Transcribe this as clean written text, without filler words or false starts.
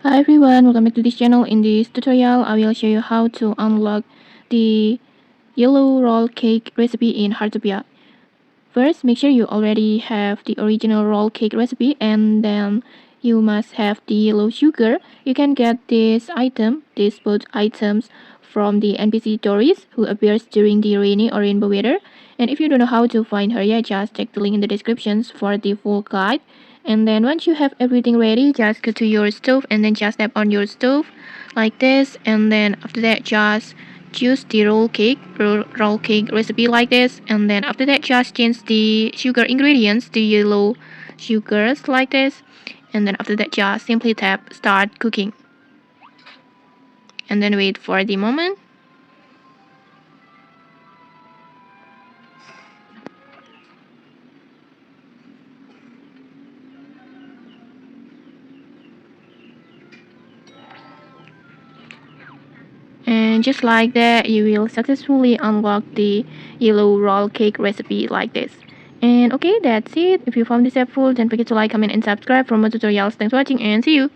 Hi everyone, welcome back to this channel. In this tutorial, I will show you how to unlock the yellow roll cake recipe in Heartopia. First, make sure you already have the original roll cake recipe and then you must have the yellow sugar. You can get these both items from the NPC Doris who appears during the rainy or rainbow weather. And if you don't know how to find her yet, just check the link in the descriptions for the full guide. And then once you have everything ready, just go to your stove and then just tap on your stove like this. And then after that, just choose the roll cake recipe like this. And then after that, just change the sugar ingredients to yellow sugars like this. And then after that, just simply tap start cooking. And then wait for the moment. And just like that, you will successfully unlock the yellow roll cake recipe like this. And okay, that's it. If you found this helpful, don't forget to like, comment, and subscribe for more tutorials. Thanks for watching and see you.